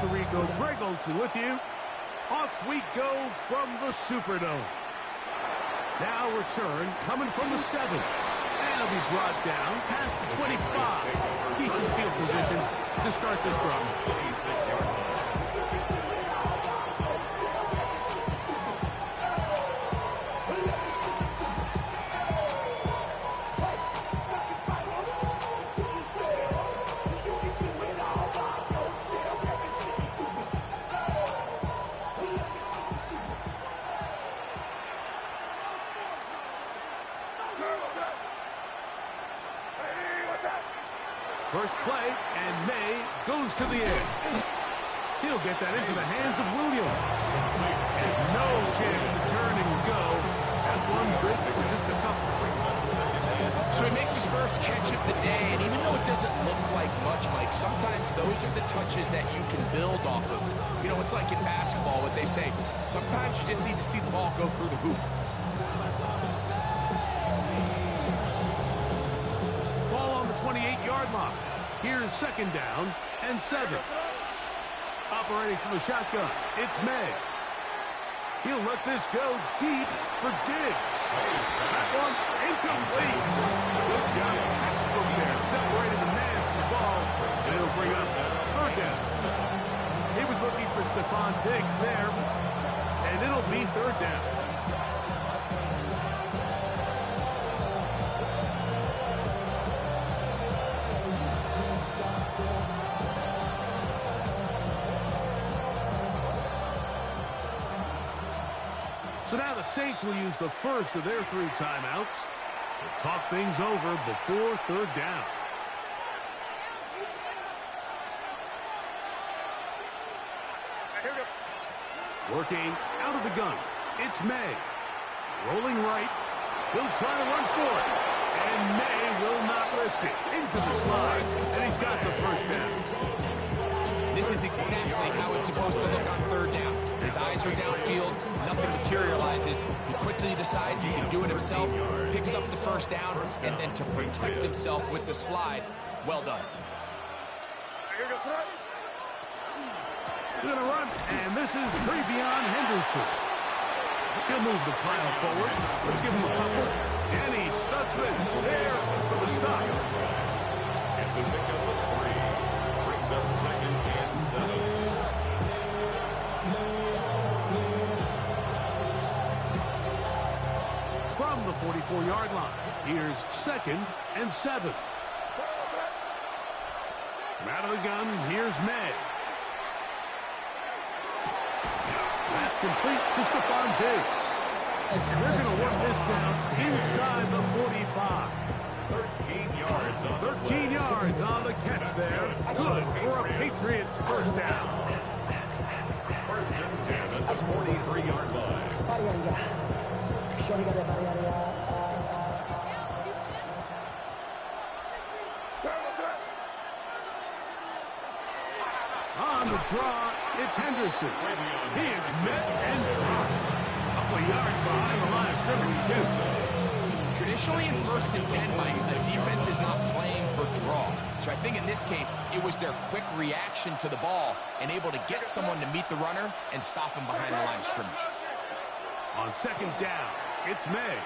Rico. Greg Olsen with you. Off we go from the Superdome. Now return coming from the 7. And it'll be brought down past the 25. Decent field position to start this drive. 26-yard line. First play, and May goes to the edge. He'll get that into the hands of Williams. And no chance to turn and go. That one good for just a couple. So he makes his first catch of the day, and even though it doesn't look like much, Mike, sometimes those are the touches that you can build off of. You know, it's like in basketball, what they say, sometimes you just need to see the ball go through the hoop. Ball on the 28-yard line. Here's second down and 7. Operating from the shotgun, it's May. He'll let this go deep for Diggs. That one incomplete. Good job. Textbook there, separating the man from the ball. And it'll bring up third down. He was looking for Stephon Diggs there. And it'll be third down. So now the Saints will use the first of their 3 timeouts to talk things over before third down. Working out of the gun, it's May. Rolling right, he'll try to run for it. And May will not risk it. Into the slide, and he's got the first down. This is exactly how it's supposed to look on third down. His eyes are downfield, nothing materializes. He quickly decides he can do it himself, picks up the first down, and then to protect himself with the slide, well done. They're going to run, and this is Travion Henderson. He'll move the pile forward. Let's give him a couple. And he Stutzman there for the stop. It's a pickup of 3. Brings up second and 7. From the 44-yard line, here's second and 7. From out of the gun, here's May. That's complete to Stephon Diggs. They're going to work this down inside the 45. 13 yards on 13 yards on the catch there. Good for a Patriots first down. First and 10 at the 43-yard line. On the draw, it's Henderson. He is met and dropped. A couple of yards behind the line of scrimmage, too. Traditionally in first and 10, Mike, the defense is not playing for draw. So I think in this case, it was their quick reaction to the ball and able to get someone to meet the runner and stop him behind the line of scrimmage. On second down, it's May.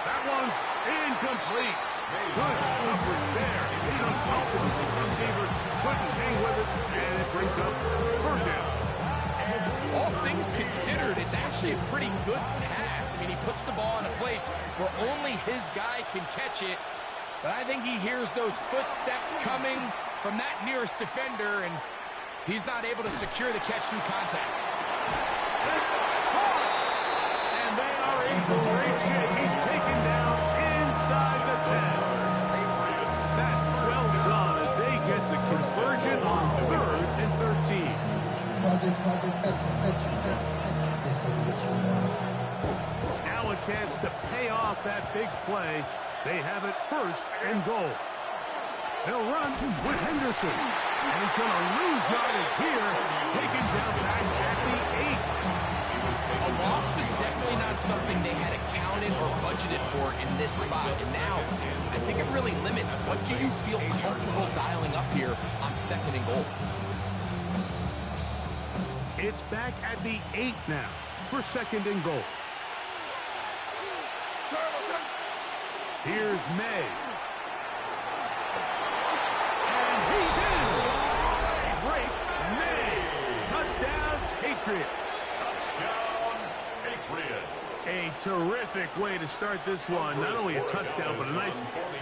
That one's incomplete. Good coverage there. He unbumped his receiver, couldn't hang with it, and it brings up third down. All things considered, it's actually a pretty good pass. I mean, he puts the ball in a place where only his guy can catch it. But I think he hears those footsteps coming from that nearest defender, and he's not able to secure the catch through contact. And they are in great shape. He's taken down inside the 10. That's well done as they get the conversion on 3rd and 13. Now a chance to pay off that big play. They have it first and goal. They'll run with Henderson. And he's going to lose yardage here. Taken down back at the 8. A loss was definitely not something they had accounted or budgeted for in this spot. And now, I think it really limits what do you feel comfortable dialing up here on 2nd and goal. It's back at the 8 now for 2nd and goal. Here's May. And he's in. Break May. Touchdown, Patriots. Touchdown, Patriots. A terrific way to start this one. Not only a touchdown, but a nice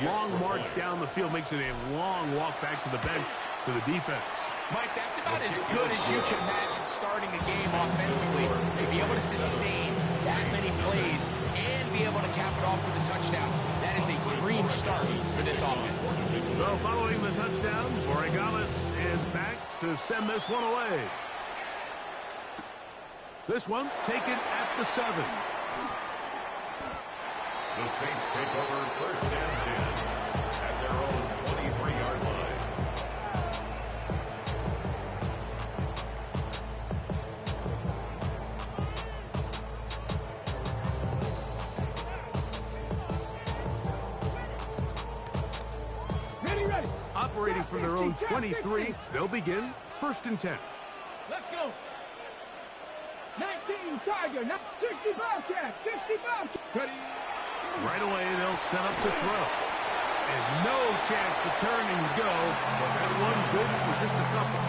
long march down the field. Makes it a long walk back to the bench to the defense. Mike, that's about as good as you can imagine starting a game offensively. To be able to sustain that many plays and be able to cap it off with a touchdown. That is a dream start for this offense. So following the touchdown, Borregales is back to send this one away. This one taken at the 7. The Saints take over 1st and 10 at their own 23-yard line. Ready. Operating from their own 23, they'll begin 1st and 10. Let's go. 19 Tiger, 60 Bobcat, 60 Bobcat. Ready. Right away, they'll set up to throw. And no chance to turn and go. That one good for just a couple.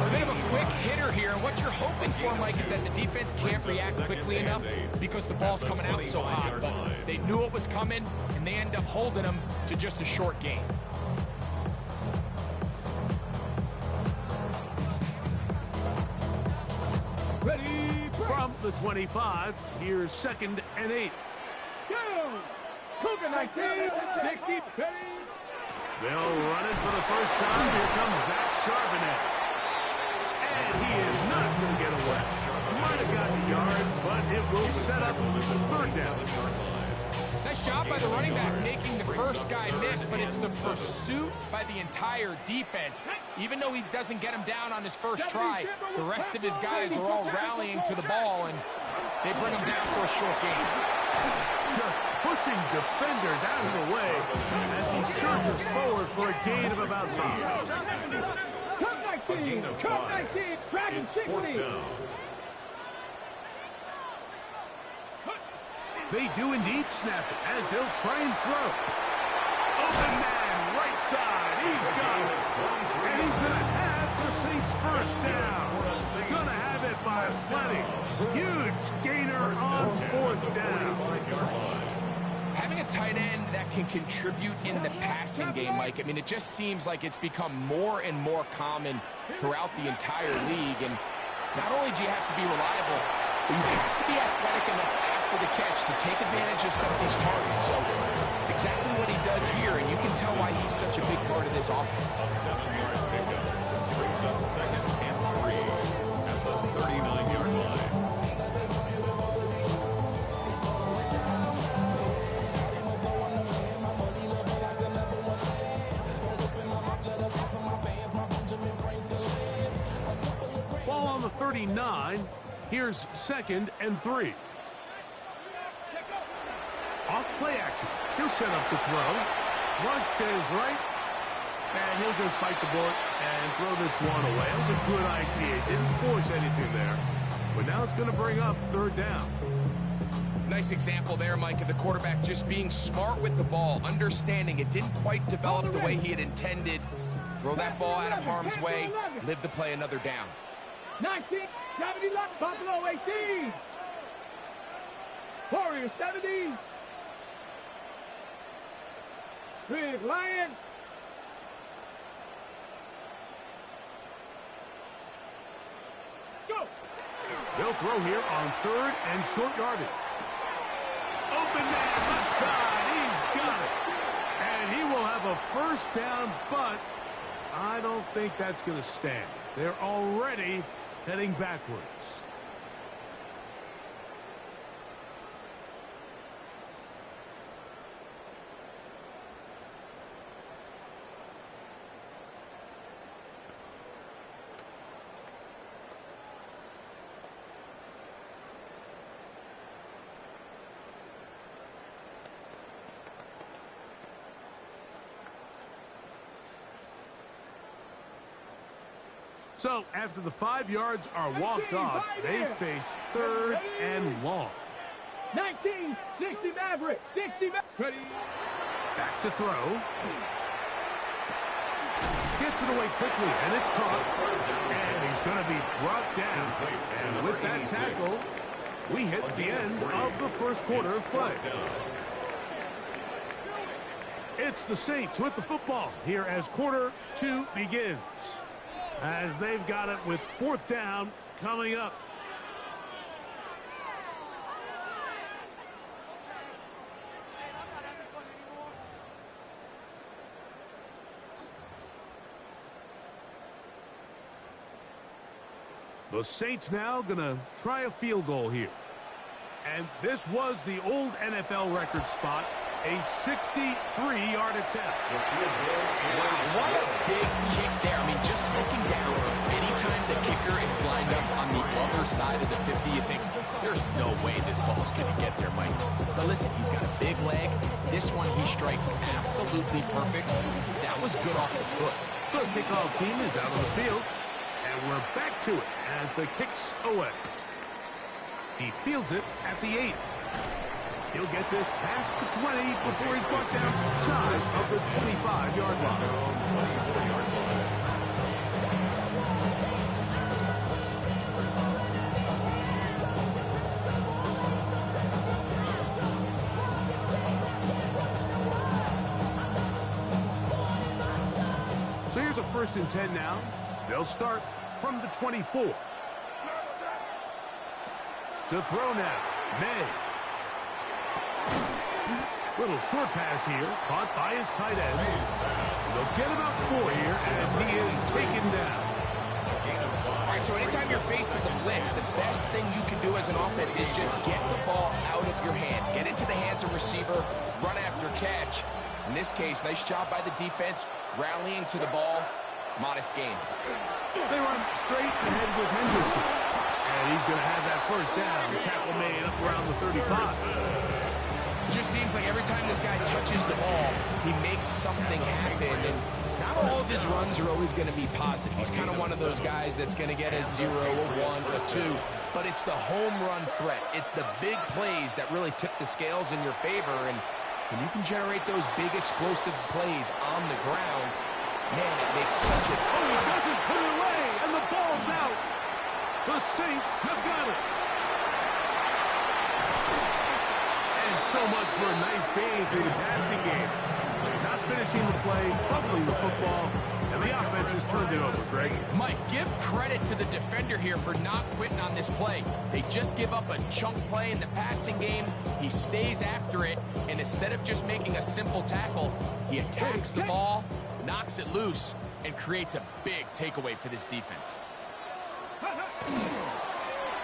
A bit of a quick hitter here, and what you're hoping for, Mike, is that the defense can't react quickly enough because the ball's coming out so hot. But they knew it was coming, and they end up holding them to just a short gain. Ready. From the 25, here's 2nd and 8. Go. Cougar 19, 60, ready. They'll run it for the first time. Here comes Zach Charbonnet. And he is not going to get away. Might have gotten a yard, but it will set up 3rd down. Nice job by the running back making the first guy miss, but it's the pursuit by the entire defense. Even though he doesn't get him down on his first try, the rest of his guys are all rallying to the ball, and they bring him down for a short gain. Just pushing defenders out of the way as he surges forward for a gain of about 5. Cup 19, Cup 19, Dragon 60. They do indeed snap it as they'll try and throw. Open man, right side. He's got it. And he's going to have the Saints first down. Going to have it by plenty. Huge gainer on 4th down. Having a tight end that can contribute in the passing game, Mike, I mean, it just seems like it's become more and more common throughout the entire league. And not only do you have to be reliable, but you have to be athletic enough after the catch to take advantage of some of these targets. So it's exactly what he does here, and you can tell why he's such a big part of this offense. A 7-yard pickup brings up 2nd and 3 at the 39-yard line. Ball on the 39. Here's 2nd and 3. Off play action. He'll set up to throw. Flush to his right. And he'll just bite the bullet and throw this one away. That was a good idea. Didn't force anything there. But now it's going to bring up 3rd down. Nice example there, Mike, of the quarterback just being smart with the ball, understanding it didn't quite develop the way he had intended. Throw that ball out of harm's way, live to play another down. 19, 70 left, Buffalo 18. Warriors 70. Big Lion. Go. They'll throw here on 3rd and short yardage. Open man, left side. He's got it. And he will have a first down, but I don't think that's going to stand. They're already heading backwards. So after the 5 yards are walked off, they face 3rd and long. 19, 60 Maverick, 60 Maverick. Back to throw. Gets it away quickly, and it's caught. And he's going to be brought down. And with that tackle, we hit the end of the first quarter of play. It's the Saints with the football here as quarter 2 begins. As they've got it with 4th down coming up. The Saints now going to try a field goal here. And this was the old NFL record spot, a 63-yard attempt. Wow, what a big kick there. I mean, just looking down, anytime the kicker is lined up on the other side of the 50, you think, there's no way this ball's going to get there, Mike. But listen, he's got a big leg. This one he strikes absolutely perfect. That was good off the foot. The kickoff team is out on the field. And we're back to it as the kick's away. He fields it at the 8. He'll get this past the 20 before he's brought down shy of the 25-yard line. So here's a 1st and 10 now. They'll start from the 24. To throw now, May. Little short pass here, caught by his tight end. They'll get about 4 here as he is taken down. All right, so anytime you're facing the blitz, the best thing you can do as an offense is just get the ball out of your hand. Get it to the hands of receiver, run after catch. In this case, nice job by the defense, rallying to the ball. Modest gain. They run straight ahead with Henderson. And he's going to have that 1st down. Tackle made up around the 35. It just seems like every time this guy touches the ball, he makes something happen. And not all of his runs are always going to be positive. He's kind of one of those guys that's going to get a 0, a 1, a 2. But it's the home run threat. It's the big plays that really tip the scales in your favor. And when you can generate those big explosive plays on the ground, man, it makes such a... Oh, he doesn't put it away, and the ball's out. The Saints have got it. And so much for a nice gain through the passing game. Not finishing the play, fumbling the football, and the offense has turned it over, Greg. Mike, give credit to the defender here for not quitting on this play. They just give up a chunk play in the passing game. He stays after it, and instead of just making a simple tackle, he attacks the ball, knocks it loose, and creates a big takeaway for this defense.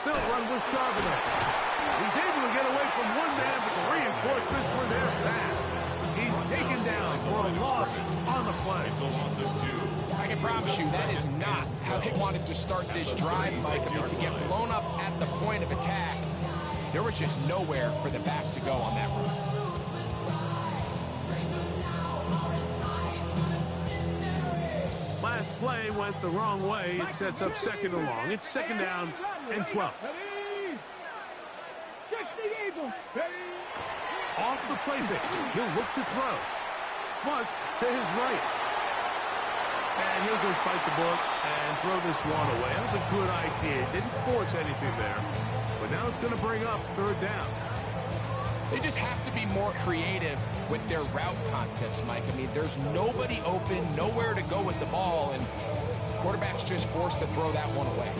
Bill run was sharp enough. He's able to get away from one man, but the reinforcements were there fast. He's taken down for a loss on the play. It's a loss of 2. I can promise you that is not how they wanted to start this drive, Mike. I mean, to get blown up at the point of attack, there was just nowhere for the back to go on that run. Last play went the wrong way. It sets up 2nd and long. It's 2nd down and 12. Off the play fake. He'll look to throw. Flush to his right. And he'll just bite the bullet and throw this one away. That was a good idea. Didn't force anything there. But now it's going to bring up 3rd down. They just have to be more creative with their route concepts, Mike. I mean, there's nobody open, nowhere to go with the ball, and quarterback's just forced to throw that one away.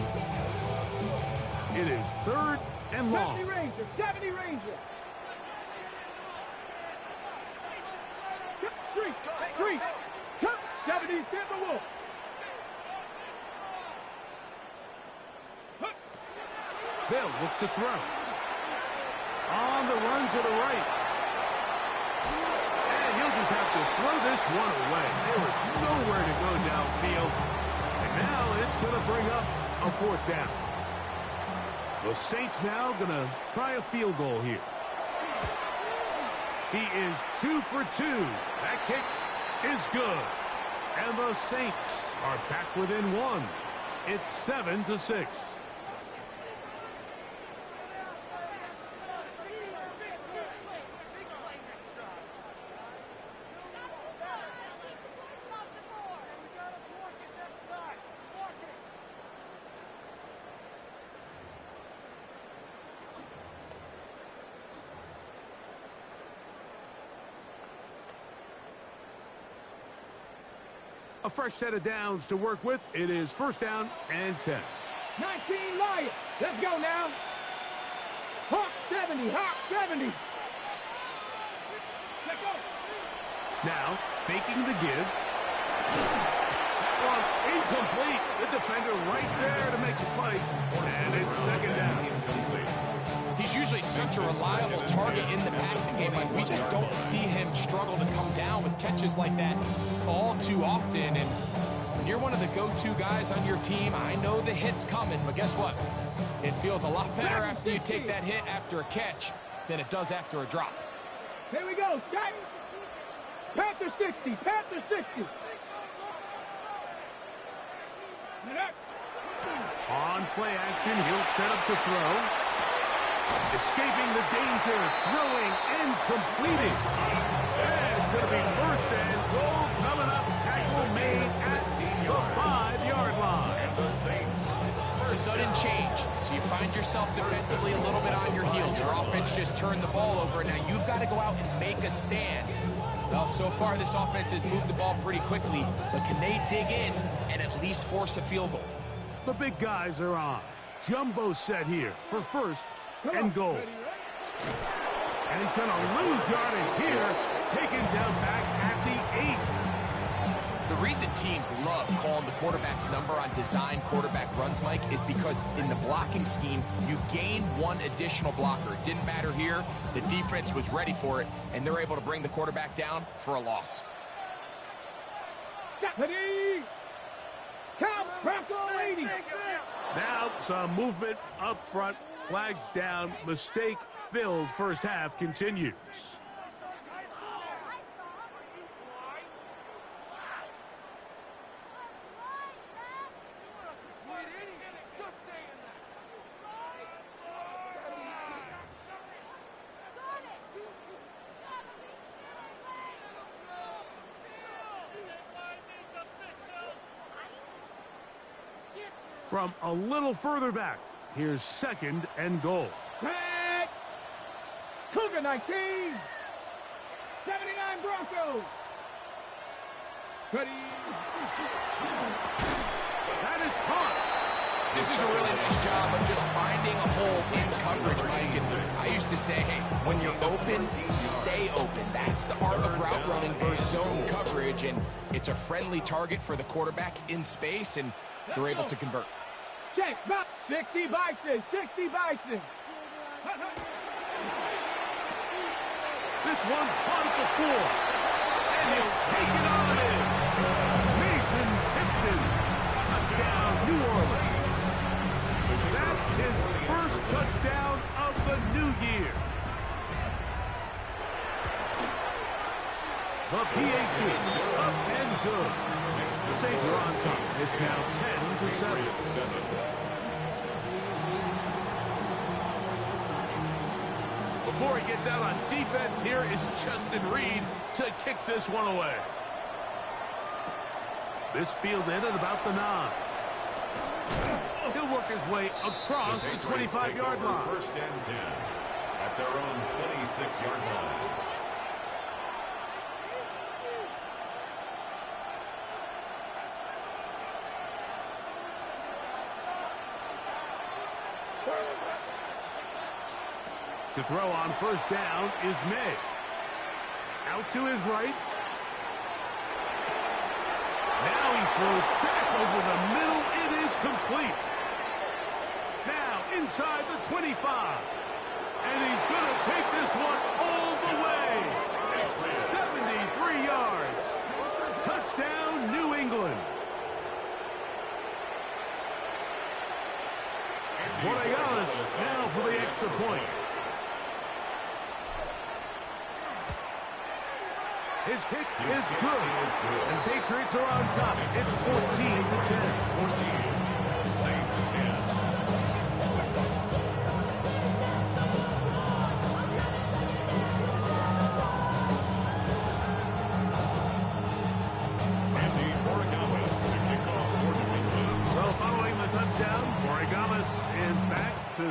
It is 3rd and long. 70 Ranger. 3. 70 Timberwolf. They'll look to throw. On the run to the right. And he'll just have to throw this one away. There was nowhere to go downfield. And now it's going to bring up a 4th down. The Saints now going to try a field goal here. He is 2 for 2. That kick is good. And the Saints are back within 1. It's 7-6. A fresh set of downs to work with. It is first down and 10. 19 Lions. Let's go now. Hawk 70. Hawk 70. Let's go. Now, faking the give. Well, incomplete. The defender right there to make the play. And it's second down. He's usually such a reliable target in the passing game. Like, we just don't see him struggle to come down with catches like that all too often. And when you're one of the go-to guys on your team, I know the hit's coming, but guess what? It feels a lot better after you take that hit after a catch than it does after a drop. Here we go, Scott. Panther 60. Panther 60. On play action, he'll set up to throw. Escaping the danger, throwing and completing. And it's going to be first and goal coming up. Tackle made at the 5-yard line. Sudden change. So you find yourself defensively a little bit on your heels. Your offense just turned the ball over. Now you've got to go out and make a stand. Well, so far this offense has moved the ball pretty quickly. But can they dig in and at least force a field goal? The big guys are on. Jumbo set here for first and goal. And he's going to lose yardage here. Taken down back at the 8. The reason teams love calling the quarterback's number on design quarterback runs, Mike, is because in the blocking scheme, you gain one additional blocker. It didn't matter here. The defense was ready for it, and they're able to bring the quarterback down for a loss. Count Bronco 80. Now some movement up front. Flags down. Mistake-filled first half continues. From a little further back, here's second and goal. Back. Cougar 19. 79 Broncos. Ready. That is caught. This is a really nice job of just finding a hole in coverage, Mike. And I used to say, hey, when you're open, stay open. That's the art of route running versus zone coverage, and it's a friendly target for the quarterback in space, and they're able to convert. Check. 60 Bison. 60 Bison. This one caught at the 4. And he'll take it on in. Mason Tipton. Touchdown, New Orleans. That is first touchdown of the new year. The PAT up and good. The Saints are on top. It's now 10-7. Before he gets out on defense, here is Justin Reed to kick this one away. This fielded at about the 9. He'll work his way across the 25-yard line. First and 10 at their own 26-yard line. To throw on first down is May. Out to his right. Now he throws back over the middle. It is complete. Now inside the 25. And he's going to take this one all the way. 73 yards. Touchdown, New England. Borregales now for the extra point. His kick is good. And Patriots are on top. It's 14-10.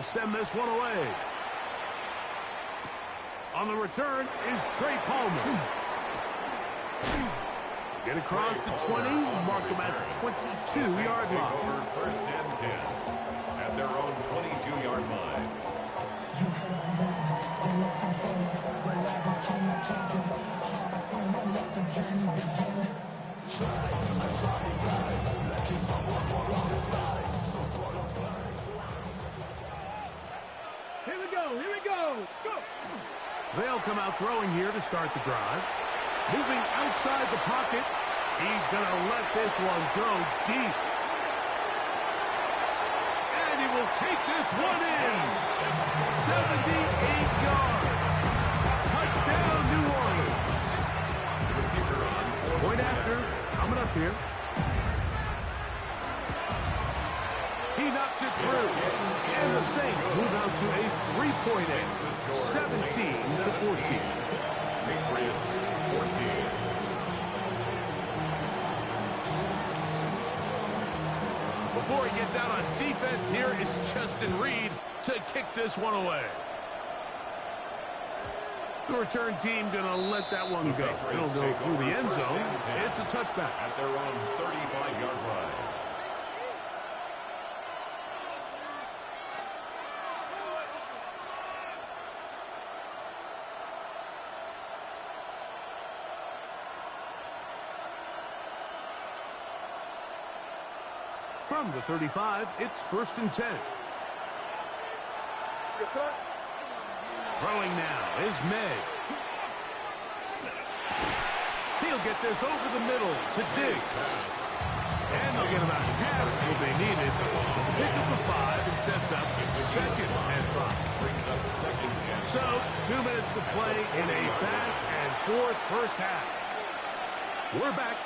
send this one away. On the return is Trey Palmer. Get across the 20, mark them at the 22-yard line. First and 10 at their own 22-yard line. Here we go. Here we go. Go. They'll come out throwing here to start the drive. Moving outside the pocket. He's going to let this one go deep. And he will take this one in. 78 yards. Touchdown, New Orleans. Point after. Coming up here. He knocks it through. And the Saints move out to a 3-point edge. 17-14. Patriots 14. Before he gets out on defense, here is Justin Reed to kick this one away. The return team going to let that one go. It'll go through the end zone. It's a touchback. At their own 35-yard line. From the 35, it's 1st and 10. Throwing now is May. He'll get this over the middle to Diggs. And they'll get about half what they needed to pick up the 5 and sets up 2nd and 5. Brings up 2nd and 5. So, 2 minutes to play in a back and forth first half. We're back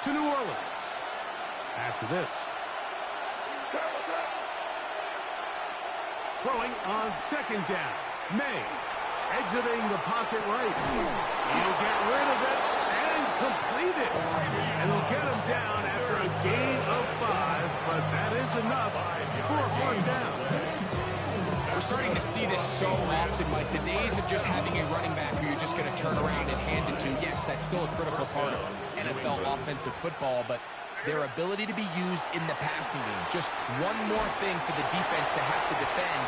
to New Orleans after this. Throwing on 2nd down. May exiting the pocket right. He'll get rid of it and complete it. And he'll get him down after a gain of 5, but that is enough for a first down. We're starting to see this so often, Mike. The days of just having a running back who you're just going to turn around and hand it to, yes, that's still a critical part of NFL offensive football, but their ability to be used in the passing game. Just one more thing for the defense to have to defend.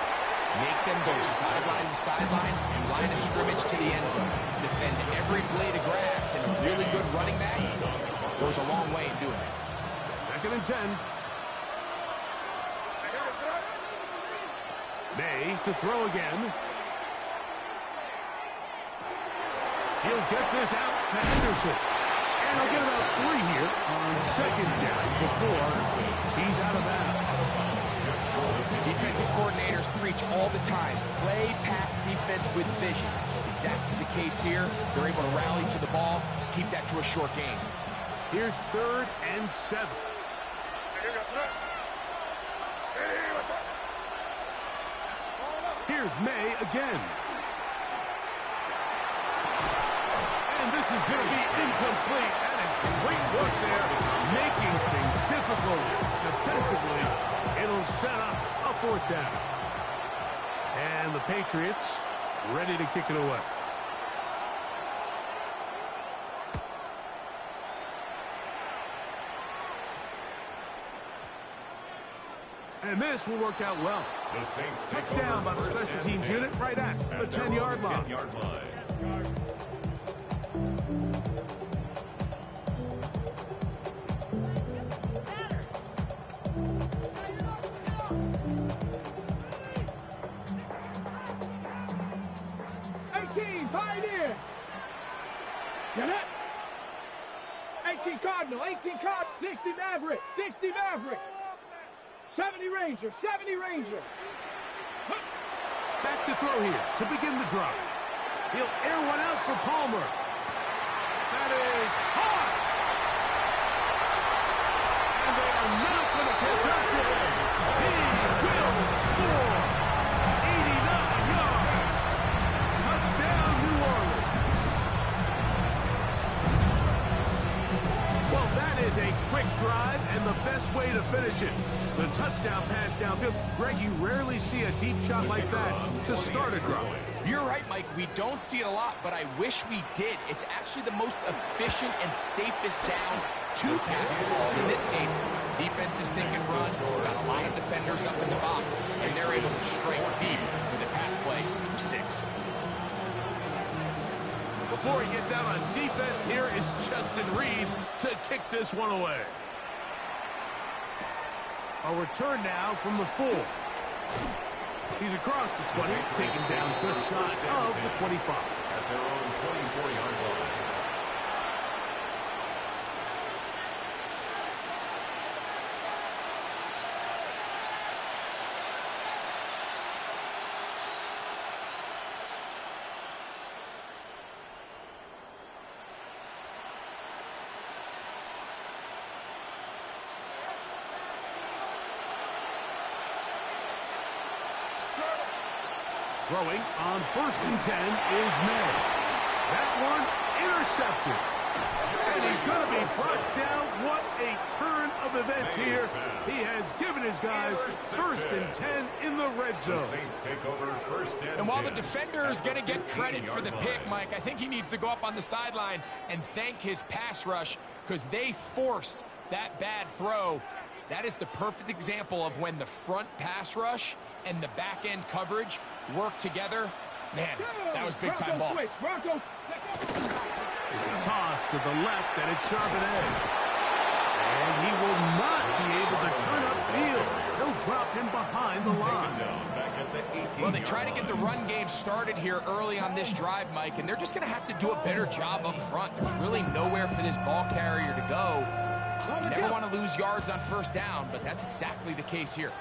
Make them go sideline to sideline and line of scrimmage to the end zone. Defend every blade of grass, and a really good running back goes a long way in doing it. 2nd and 10. May to throw again. He'll get this out to Henderson. And he'll get about 3 here on 2nd down before he's out of bounds. Defensive coordinators preach all the time, play pass defense with vision. That's exactly the case here. They're able to rally to the ball, keep that to a short game. Here's 3rd and 7. Here's May again. And this is going to be incomplete. That is great work there, making things difficult defensively. It'll set up a 4th down. And the Patriots ready to kick it away. And this will work out well. The Saints take Touchdown by the over special first and teams 10 unit right at the at their 10-yard own line. 10-yard line. 18, Pioneer. Get it? 18 Cardinal, 18 Cardinal, 60 Maverick, 60 Maverick. 70 Ranger, 70 Ranger. Back to throw here to begin the drive. He'll air one out for Palmer. That is hot. And they are not going to catch up to him. He will score. 89 yards. Touchdown, New Orleans. Well, that is a quick drive and the best way to finish it. The touchdown pass downfield. Greg, you rarely see a deep shot like that to start a drive. You're right, Mike. We don't see it a lot, but I wish we did. It's actually the most efficient and safest down to pass the ball. In this case, defense is thinking run, got a lot of defenders up in the box, and they're able to strike deep with a pass play for 6. Before he gets out on defense, here is Justin Reed to kick this one away. A return now from the 4. He's across the 20, taken down just shy of the 25. At their own 24-yard line. Throwing on 1st and 10 is May. That one intercepted. And he's going to be brought down. What a turn of events here. He has given his guys 1st and 10 in the red zone. The Saints take over 1st and 10. And while the defender is going to get credit for the pick, Mike, I think he needs to go up on the sideline and thank his pass rush because they forced that bad throw. That is the perfect example of when the front pass rush and the back-end coverage work together. Man, that was big-time ball. There's a toss to the left, and it's Charbonnet. And he will not be able to turn upfield. He'll drop him behind the line. Well, they try to get the run game started here early on this drive, Mike, and they're just going to have to do a better job up front. There's really nowhere for this ball carrier to go. You never want to lose yards on 1st down, but that's exactly the case here.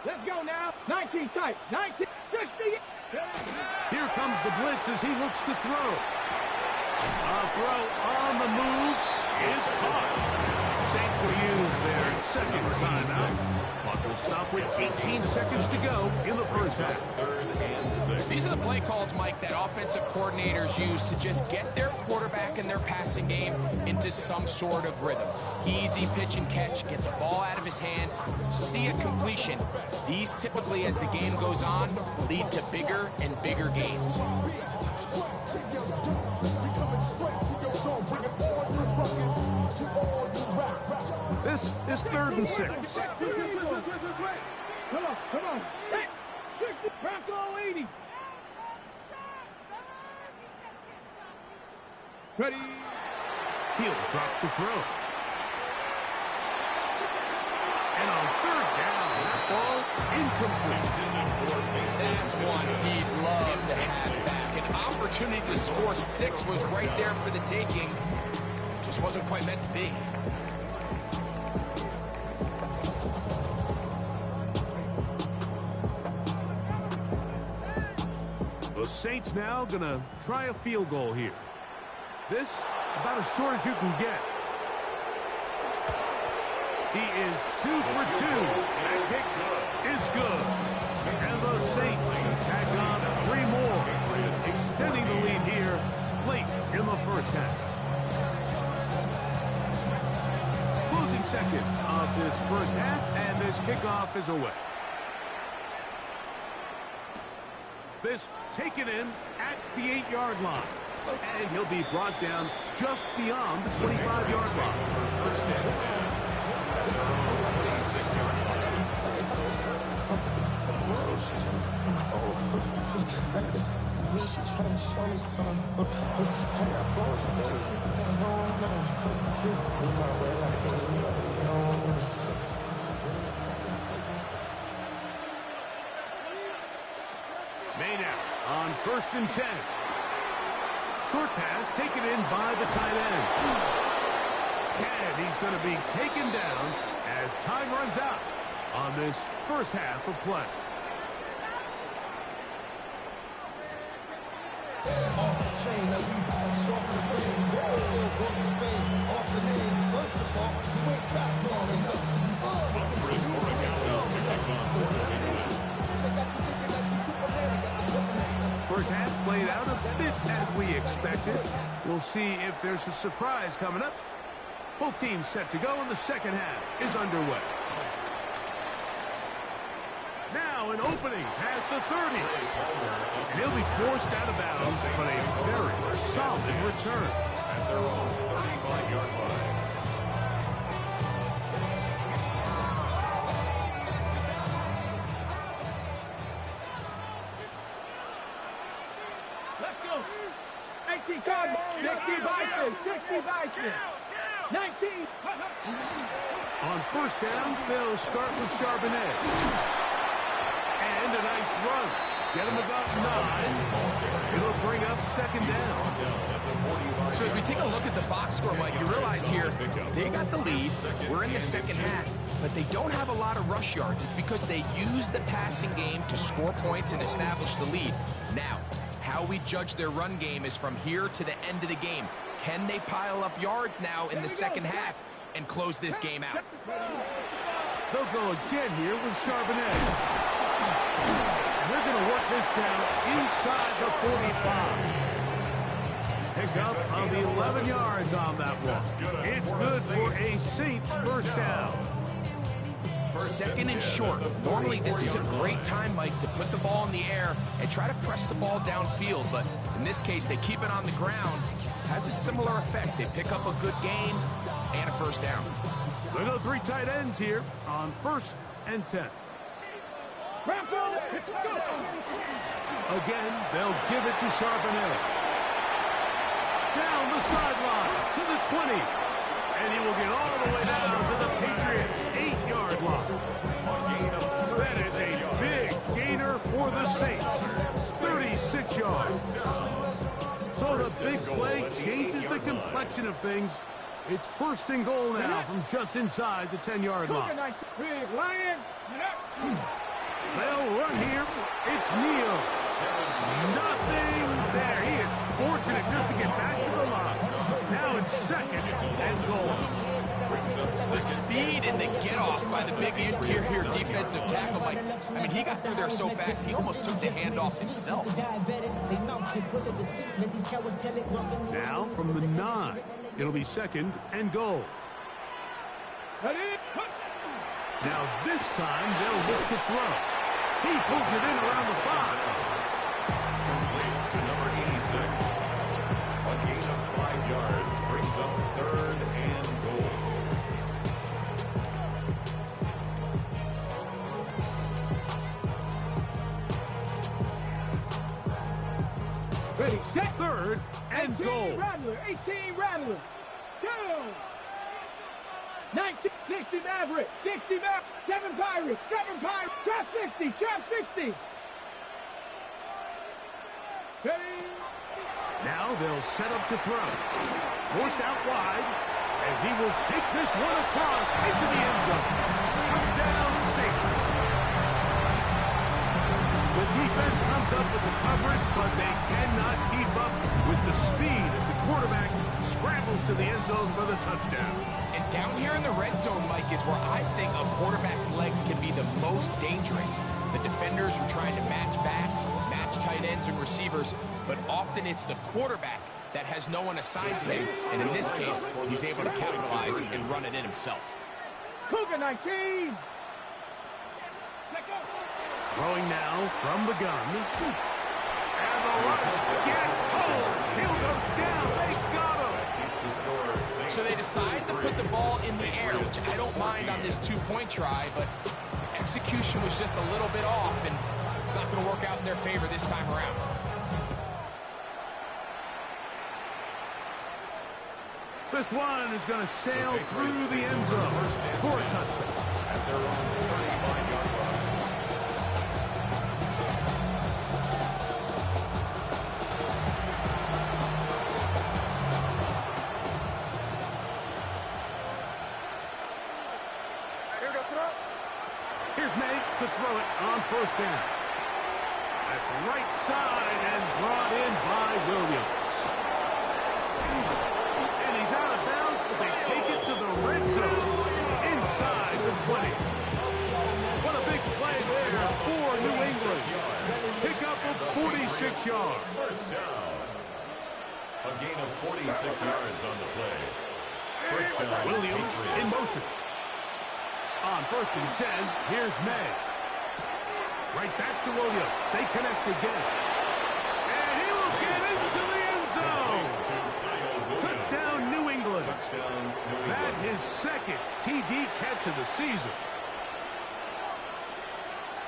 Let's go now. 19 tight. 19, 60. Here comes the blitz as he looks to throw. A throw on the move is caught. Saints will use their 2nd timeout. Clock will stop with 18 seconds to go in the 1st half. These are the play calls, Mike, that offensive coordinators use to just get their quarterback and their passing game into some sort of rhythm. Easy pitch and catch, get the ball out of his hand, see a completion. These typically, as the game goes on, lead to bigger and bigger gains. This is 3rd and 6. Come on. Hey, 60, Bronco 80. Ready. He'll drop to throw. And on 3rd down, that ball incomplete. That's one he'd love to have back. An opportunity to score 6 was right there for the taking. Just wasn't quite meant to be. The Saints now gonna try a field goal here. This about as short as you can get. He is 2 for 2. That kick is good. And the Saints tack on 3 more, extending the lead here late in the 1st half. Closing seconds of this 1st half, and this kickoff is away. This taken in at the 8-yard line. And he'll be brought down just beyond the 25-yard line. Made out on 1st and 10. Short pass taken in by the tight end. And he's going to be taken down as time runs out on this 1st half of play. Off the chain, now we soft the brain, roll, the vein, off the name. First of all, you went back long enough. First half played out a bit as we expected. We'll see if there's a surprise coming up. Both teams set to go, and the 2nd half is underway. Now an opening past the 30. And he'll be forced out of bounds, but a very solid return. At their own 35-yard line. Let's go. 18 Cardinals. 60 Vikings. 60 Vikings. 19. On first down, they'll start with Charbonnet. And a nice run. Get him about 9. It'll bring up second down. So as we take a look at the box score, Mike, you realize here they got the lead. We're in the second half, but they don't have a lot of rush yards. It's because they use the passing game to score points and establish the lead. Now, how we judge their run game is from here to the end of the game. Can they pile up yards now in the second half and close this game out? They'll go again here with Charbonnet. They're going to work this down inside the 45. Pick up of 11 yards on that one. It's good for a Saints first down. Second and short. Normally, this is a great time, Mike, to put the ball in the air and try to press the ball downfield. But in this case, they keep it on the ground. Has a similar effect. They pick up a good game and a first down. They go 3 tight ends here on 1st and 10. Again, they'll give it to Charbonnet. Down the sideline to the 20. And he will get all the way down to the Patriots' 8-yard line. That is a big gainer for the Saints. 36 yards. So the big play changes the complexion of things. It's 1st and goal now from just inside the 10-yard line. Big Lion. They'll run here. It's Neal. Nothing there. He is fortunate just to get back to the line. Now it's 2nd and goal. The speed and the get-off by the big interior defensive tackle, Mike. I mean, he got through there so fast, he almost took the handoff himself. Now from the 9, it'll be 2nd and goal. Now this time they'll look to throw. He pulls it in around the 5. Complete to number 86. A gain of 5 yards brings up 3rd and goal. Ready, set. 3rd and goal. Rattler, 18 Rattler. Go. 19, 60 Maverick, 60 Maverick, 7 Pirates, trap 60, trap 60. Ready. Now they'll set up to throw. Forced out wide, and he will take this one across into the end zone. Touchdown, Saints. The defense comes up with the coverage, but they cannot keep up with the speed as the quarterback scrambles to the end zone for the touchdown. And down here in the red zone, Mike, is where I think a quarterback's legs can be the most dangerous. The defenders are trying to match backs, match tight ends and receivers, but often it's the quarterback that has no one assigned to him. And in this case, he's able to capitalize and run it in himself. Cougar 19. Throwing now from the gun. And the rush gets home. Hill goes down. They got him. So they decide to put the ball in the air, which I don't mind on this 2-point try, but execution was just a little bit off, and it's not going to work out in their favor this time around. This one is going to sail through the end zone for a touchdown. At their own 35-yard line. Here's May to throw it on 1st down. That's right side and brought in by Williams. And he's out of bounds, but they take it to the red zone inside the 20. What a big play there for New England. Pick up of 46 yards. First down. A gain of 46 yards on the play. First down. Williams in motion. On 1st and 10, here's May. Right back to Williams. They connect again. And he will get into the end zone. Touchdown, New England. That his second TD catch of the season.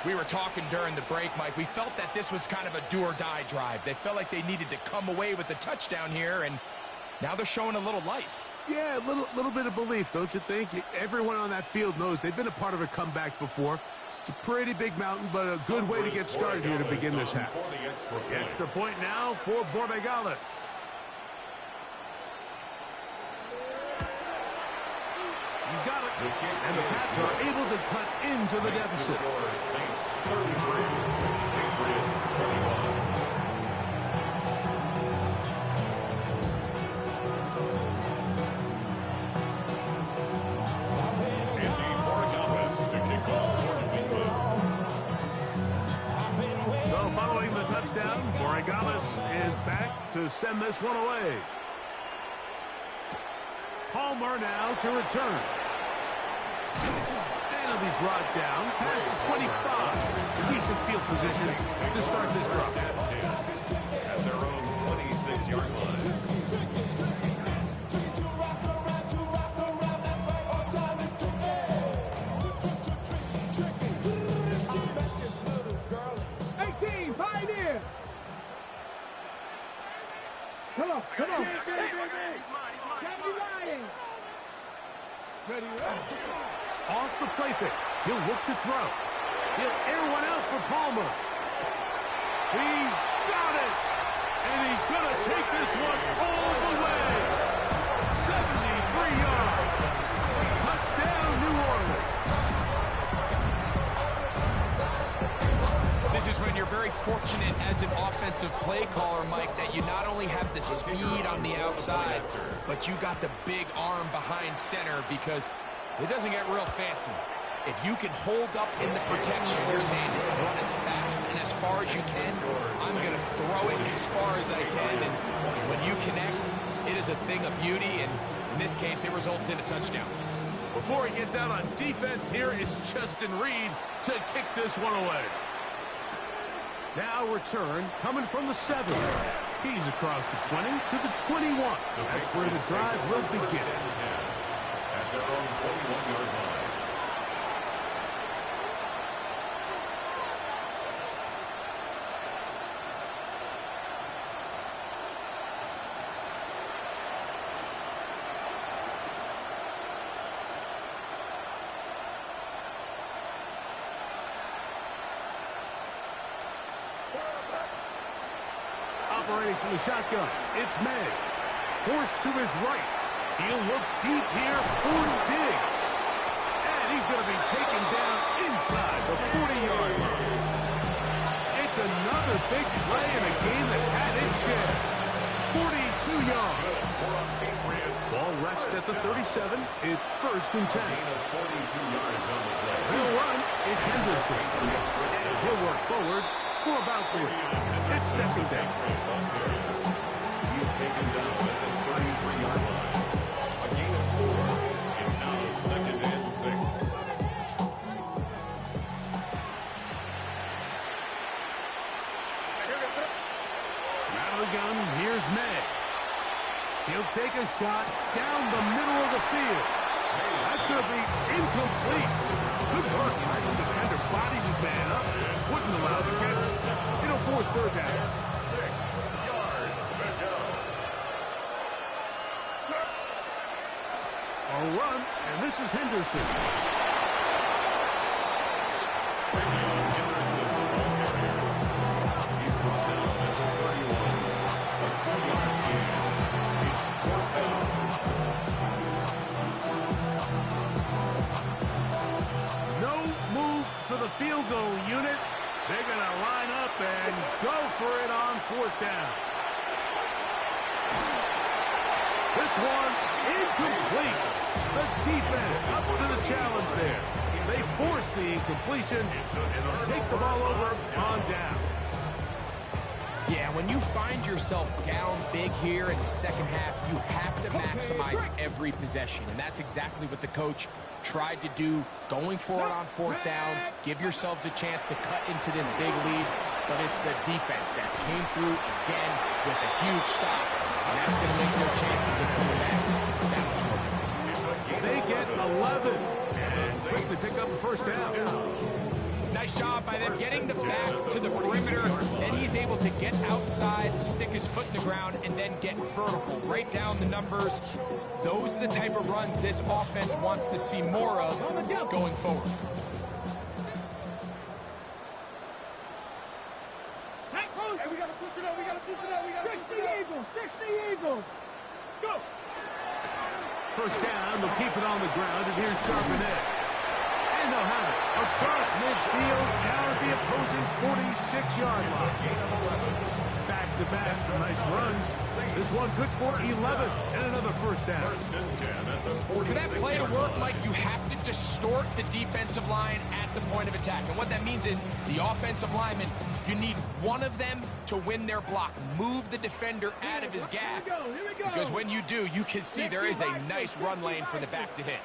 We were talking during the break, Mike. We felt that this was kind of a do-or-die drive. They felt like they needed to come away with the touchdown here, and now they're showing a little life. Yeah, a little bit of belief, don't you think? Everyone on that field knows they've been a part of a comeback before. It's a pretty big mountain, but a good way to get started here to begin this half. The extra point now for Borregales. He's got it. And the Pats are able to cut into the deficit. Saints 33, Patriots 21. Andy Borregales to kick off for New England. So following the touchdown, Borregales is back to send this one away. Palmer now to return. And he'll be brought down past the 25. Decent field position to start this drive. At their own 26-yard line. Pioneer! Come on, come on. Candy Lying. Ready, Off the play fake. He'll look to throw. He'll air one out for Palmer. He's got it. And he's going to take this one all the way. 73 yards. Touchdown, New Orleans. This is when you're very fortunate as an offensive play caller, Mike, that you not only have the speed on the outside, but you got the big arm behind center, because it doesn't get real fancy. If you can hold up in the protection, you're saying run as fast and as far as you can. I'm going to throw it as far as I can. And when you connect, it is a thing of beauty. And in this case, it results in a touchdown. Before he gets out on defense, here is Justin Reed to kick this one away. Now return coming from the 7. He's across the 20 to the 21. That's where the drive will begin. At their own 21-yard line. Operating from the shotgun, it's May. Forced to his right. He'll look deep here for Diggs. And he's going to be taken down inside the 40-yard line. It's another big play in a game that's had its share. 42 yards. Ball rests at the 37. It's 1st and 10. 42 yards on the play. He'll run. It's Henderson. And he'll work forward for about 3. It's 2nd down. He's taken down at the 33-yard line. A gain of 4. It's now 2nd and 6. Out of the gun, here's May. He'll take a shot down the middle of the field. That's going to be incomplete. Good work by the defender. Bodied his man up. Wouldn't allow the catch. It'll force 3rd down. 6 yards to go. A run, and this is Henderson. He's brought down at the 31. A 2-yard gain. It's 4th down. No move for the field goal unit. They're going to line up and go for it on 4th down. This one incomplete. The defense up to the challenge there. They force the incompletion and they'll take the ball over on down. Yeah, when you find yourself down big here in the second half, you have to maximize every possession. And that's exactly what the coach tried to do going for it on fourth down, give yourselves a chance to cut into this big lead, but it's the defense that came through again with a huge stop, and that's going to make their chances of coming back that much more difficult. They get 11 and quickly pick up the first down. Nice job by them getting the back to the perimeter. Then he's able to get outside, stick his foot in the ground, and then get vertical. Right down the numbers. Those are the type of runs this offense wants to see more of going forward. Hey, we got to switch it up. We got to switch it up. We got to switch it up. 60 Eagles. 60 Eagles. Go. First down, they'll keep it on the ground, and here's Charbonnet. And they'll have it across midfield, down at the opposing 46-yard line. Back-to-back, some nice runs. This one good for 11, and another first down. For that play to work, Mike, you have to distort the defensive line at the point of attack. And what that means is the offensive lineman, you need one of them to win their block. Move the defender out of his gap. Because when you do, you can see there is a nice run lane for the back to hit.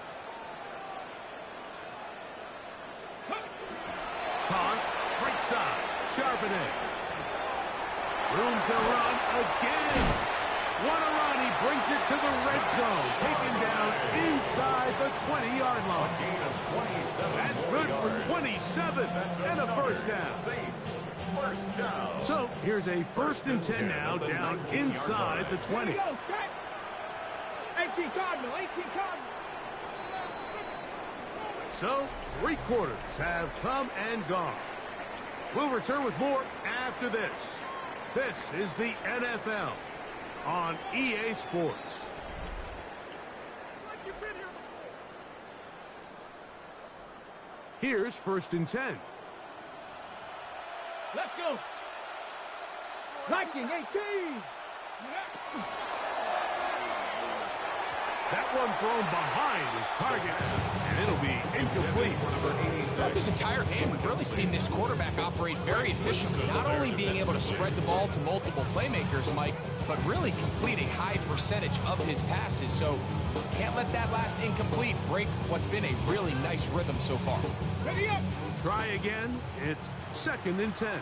Toss, right side, Charbonnet. Room to run again. What a run. He brings it to the red zone. Taken down inside the 20-yard line. Gain of 27. That's good for 27 and a first down. Saints, first down. So here's a first and 10 now, down inside the 20. 18 Cardinal. 18 Cardinal. So 3 quarters have come and gone. We'll return with more after this. This is the NFL on EA Sports. Here's first and 10. Let's go. Viking 18. That one thrown behind his target, and it'll be incomplete. Throughout this entire game, we've really seen this quarterback operate very efficiently, not only being able to spread the ball to multiple playmakers, Mike, but really complete a high percentage of his passes. So can't let that last incomplete break what's been a really nice rhythm so far. Ready up. Try again. It's second and 10.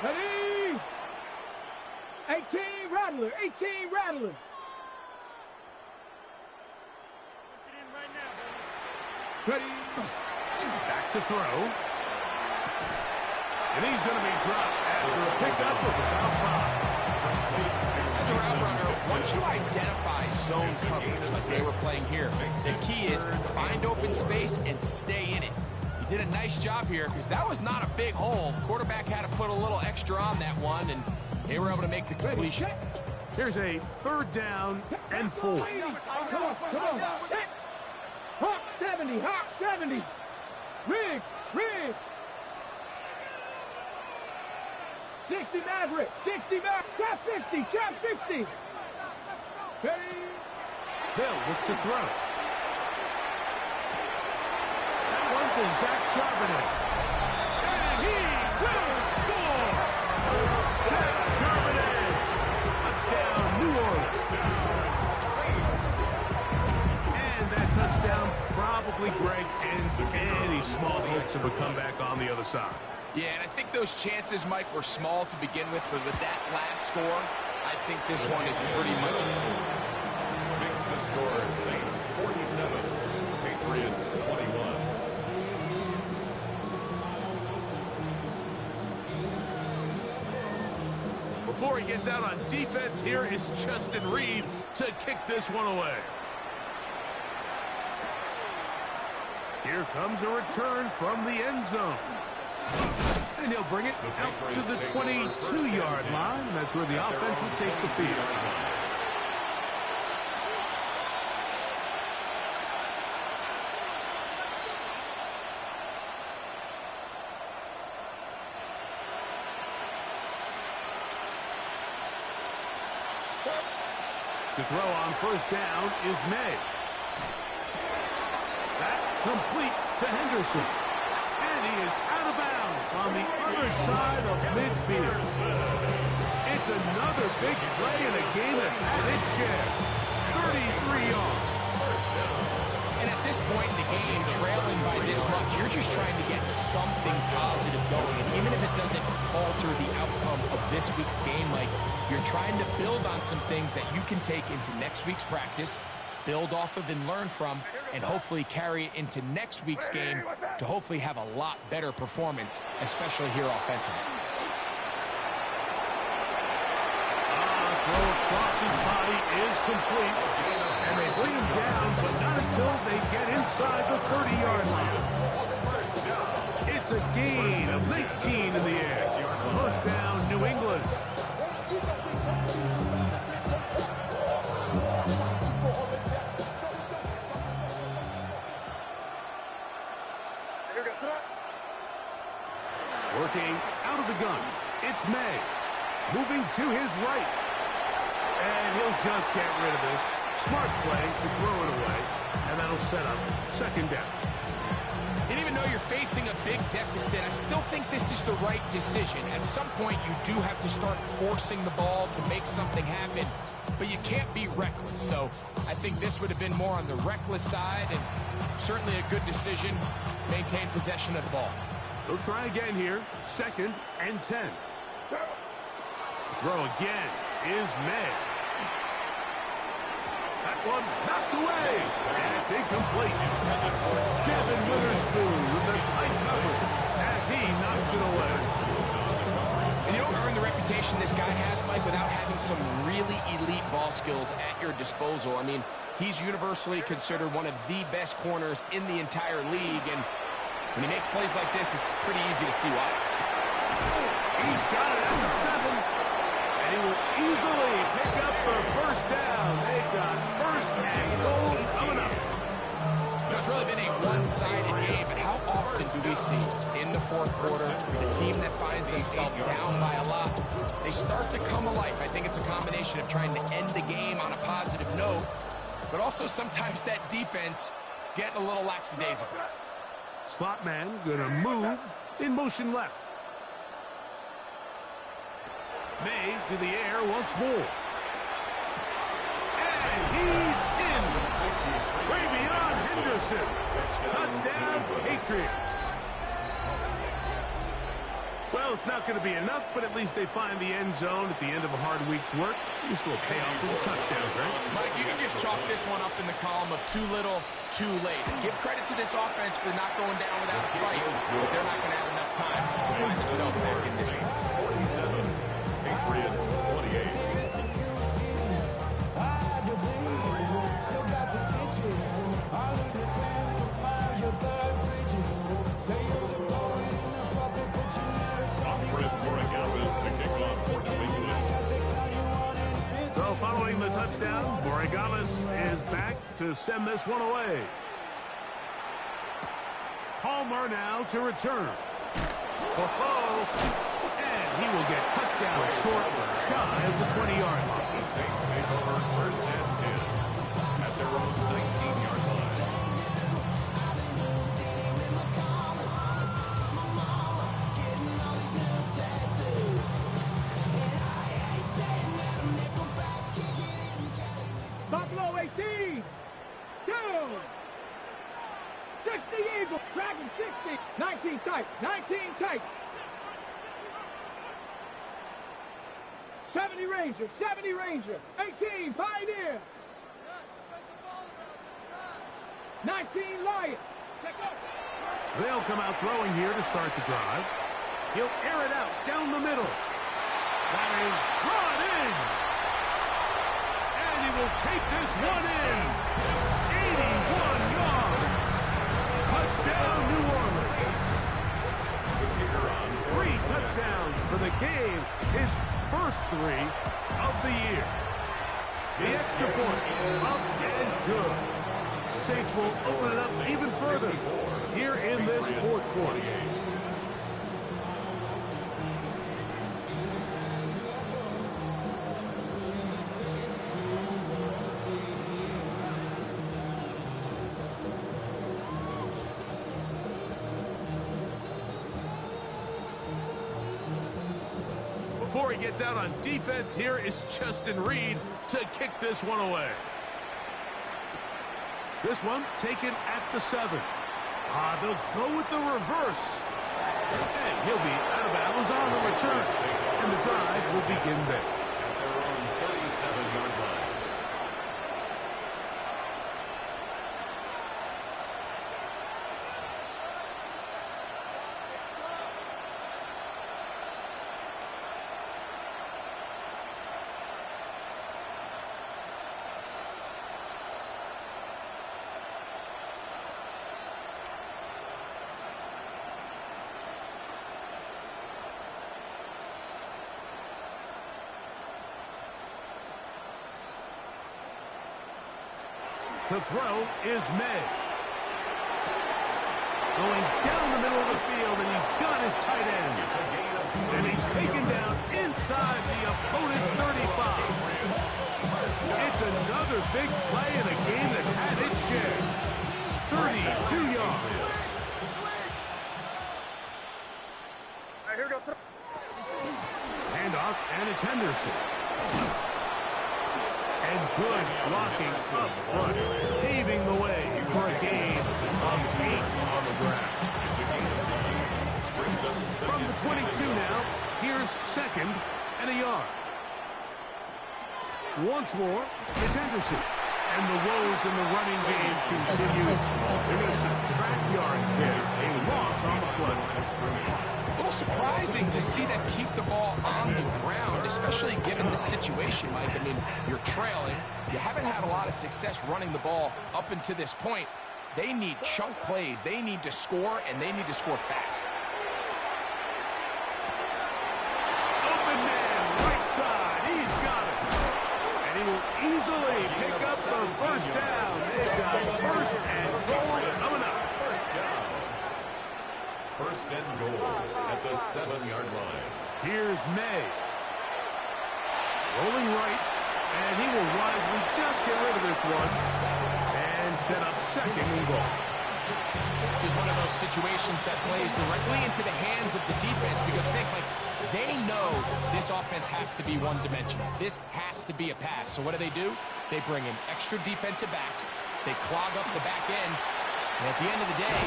Ready. 18 Rattler. 18 Rattler. Ready. Back to throw. And he's going to be dropped after a pickup of about 5. As a route runner, once you identify zone coverage like they were playing here, the key is find open space and stay in it. He did a nice job here because that was not a big hole. The quarterback had to put a little extra on that one, and they were able to make the completion. Here's a third down and 4. Come on. Hawk 70. Hawk 70. Rig. 60 Maverick. 60 Maverick. Trap 50. Ready. They'll look to throw. That one to Zach Charbonnet. And he will score! Zach Charbonnet. Touchdown, New Orleans. And that touchdown probably, Greg, ends any small hopes of a comeback on the other side. Yeah, and I think those chances, Mike, were small to begin with, but with that last score, I think this one is pretty much Makes the score Saints 47, Patriots 21. Before he gets out on defense, here is Justin Reed to kick this one away. Here comes a return from the end zone. And he'll bring it out to the 22-yard line. That's where the offense will take the field. To throw on first down is May. That complete to Henderson. And he is out of bounds on the other side of midfield. It's another big play in a game that's had its share. 33 yards. And And at this point in the game, trailing by this much, you're just trying to get something positive going. And even if it doesn't alter the outcome of this week's game, Mike, you're trying to build on some things that you can take into next week's practice, build off of and learn from, and hopefully carry it into next week's game to hopefully have a lot better performance, especially here offensively. Throw across his body is complete. And they bring him down, but not until they get inside the 30-yard line. It's a gain of 19 in the air. First down, New England. Working out of the gun. It's May. Moving to his right. And he'll just get rid of this. Smart play to throw it away. And that'll set up second down. And even though you're facing a big deficit, I still think this is the right decision. At some point, you do have to start forcing the ball to make something happen. But you can't be reckless. So I think this would have been more on the reckless side. And certainly a good decision to maintain possession of the ball. They'll try again here. Second and 10. Throw again is May. That one knocked away. And it's incomplete. Devin Witherspoon with the tight cover as he knocks it away. And you don't earn the reputation this guy has, Mike, without having some really elite ball skills at your disposal. I mean, he's universally considered one of the best corners in the entire league. And when he makes plays like this, it's pretty easy to see why. He's got it at the 7. And he will easily pick up the first down. They've got first and goal coming up. It's really been a one-sided game, but how often do we see in the fourth quarter the team that finds themselves down by a lot, they start to come alive. I think it's a combination of trying to end the game on a positive note, but also sometimes that defense getting a little lackadaisical. Slot man gonna move in motion left. May to the air once more. And he's in. Travion Henderson. Touchdown, Patriots. Well, it's not going to be enough, but at least they find the end zone at the end of a hard week's work. You still pay off for the touchdowns, right? Mike, you can just chalk this one up in the column of too little, too late. And give credit to this offense for not going down without a fight, but they're not going to have enough time to find themselves back in this one. 47. Patriots 28. So following the touchdown, Borregales is back to send this one away. Palmer now to return. And he will get cut down short, shy of the 20-yard line. The Saints take over first and 10 at their own 19-yard line. Buffalo 18. 2. 60 Eagles. Dragon 60. 19 tight. 19 tight. 70 Ranger. 70 Ranger. 18 Pioneer. 19 Lion. They'll come out throwing here to start the drive. He'll air it out down the middle. That is brought in. And he will take this one in. 81 yards. Touchdown, New Orleans. 3 touchdowns for the game. His first 3 of the year. The extra point up and good. Saints will open it up even further here in this fourth quarter. Before he gets out on defense, here is Justin Reed to kick this one away. This one taken at the 7. They'll go with the reverse. And he'll be out of bounds on the return. And the drive will begin there. At their own 37-yard line. To throw is May. Going down the middle of the field, and he's got his tight end. And he's taken down inside the opponent's 35. It's another big play in a game that had its share. 32 yards. Handoff, and it's Henderson. And good blocking up front, paving the way for a gain of 8 on the ground. From the 22 now, here's 2nd and a yard. Once more, it's Henderson. And the woes in the running game continue. They're going to subtract yards there. A loss on the play. A little surprising to see them keep the ball on the ground, especially given the situation, Mike. I mean, you're trailing. You haven't had a lot of success running the ball up until this point. They need chunk plays. They need to score, and they need to score fast. Open man, right side. He's got it. And he will easily pick up the first down. They've got first and goal coming up. First down. First and goal at the 7-yard line. Here's May. Rolling right, and he will wisely just get rid of this one and set up 2nd and goal. This is one of those situations that plays directly into the hands of the defense because think, like, they know this offense has to be one-dimensional. This has to be a pass. So what do? They bring in extra defensive backs. They clog up the back end. And at the end of the day,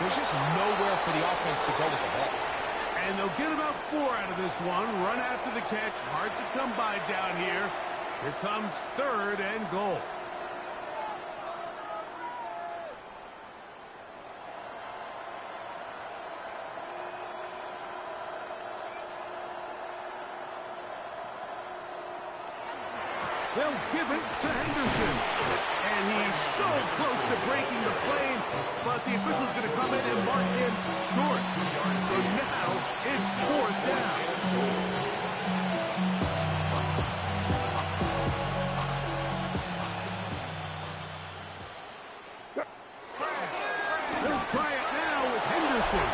there's just nowhere for the offense to go with the ball. And they'll get about 4 out of this one. Run after the catch. Hard to come by down here. Here comes 3rd and goal. They'll give it to Henderson. And he's so close to breaking the plane, but the official's going to come in and mark him short. So now it's 4th down. They'll try it now with Henderson.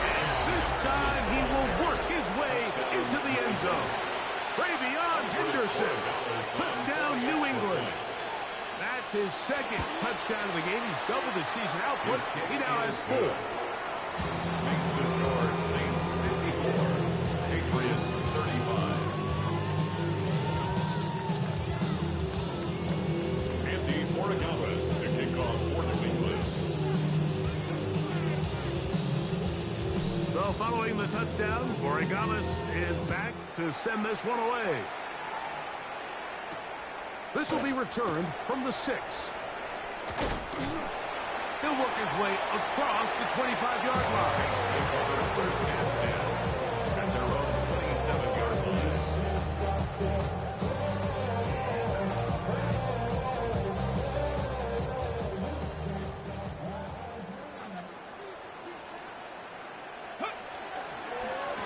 And this time he will work his way into the end zone. Travion Henderson. Touchdown, New England. That's his 2nd touchdown of the game. He's doubled his season output. He now has 4. Makes the score Saints 54, Patriots 35. Andy Moragawas to kick off for New England. So following the touchdown, Moragawas is back to send this one away. This will be returned from the 6. He'll work his way across the 25-yard line. Saints take over first and 10 at their own 27-yard line.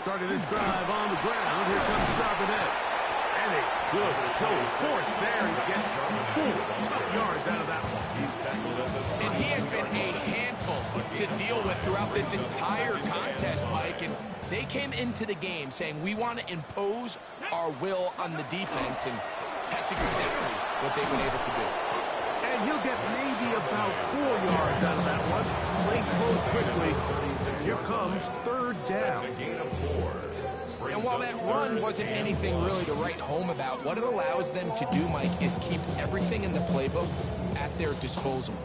Starting this drive on the ground. Here comes Charbonnet. And a good show of force there. He gets 4 tough yards out of that one. He's tackled at the And he has been a handful to deal with throughout this entire contest, Mike. And they came into the game saying, we want to impose our will on the defense. And that's exactly what they've been able to do. And And he'll get maybe about 4 yards out of that one. Play close quickly. Here comes third down. It's a gain of 4. And while that run wasn't anything really to write home about, what it allows them to do, Mike, is keep everything in the playbook at their disposal.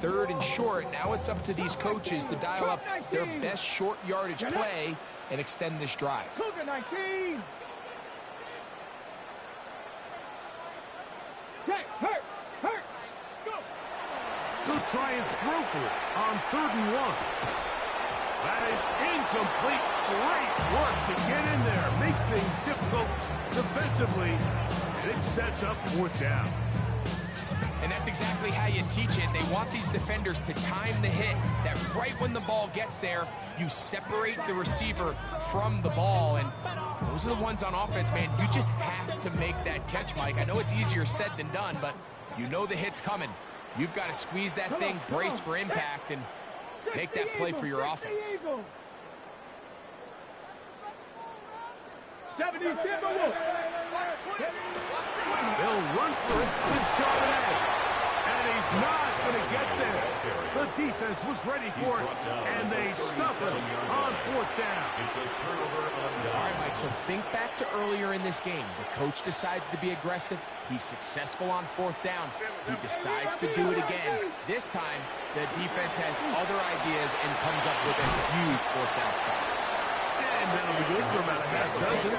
Third and short, now it's up to these coaches to dial up their best short yardage play and extend this drive. Cougar 19. Check, hurt, go. He'll try and throw for it on 3rd and 1. That is incomplete. Great work to get in there, make things difficult defensively, and it sets up 4th down. And that's exactly how you teach it. They want these defenders to time the hit, that right when the ball gets there, you separate the receiver from the ball. And those are the ones on offense, man. You just have to make that catch, Mike. I know it's easier said than done, but you know the hit's coming. You've got to squeeze that thing, brace for impact, and make that play for your offense. 70 Timberwolves. They'll run for it with Charbonnet. And he's not going to get there. The defense was ready for it, and they stuff it on 4th down. It's a turnover on All down. right, Mike, so think back to earlier in this game. The coach decides to be aggressive. He's successful on 4th down. He decides to do it again. This time, the defense has other ideas and comes up with a huge 4th down stop. And that'll be good for about a half dozen.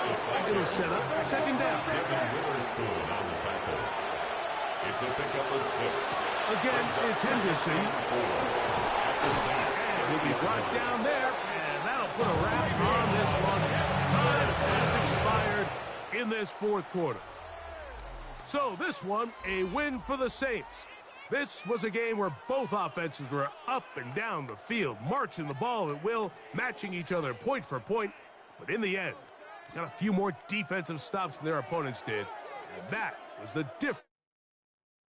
It'll set up 2nd down. Devin Witherspoon on the tackle. It's a pickup of 6. Again, it's Henderson. At the Saints. And he'll be brought down there, and that'll put a wrap on this one. Time has expired in this 4th quarter. So this one, a win for the Saints. This was a game where both offenses were up and down the field, marching the ball at will, matching each other point for point. But in the end, got a few more defensive stops than their opponents did. And that was the difference.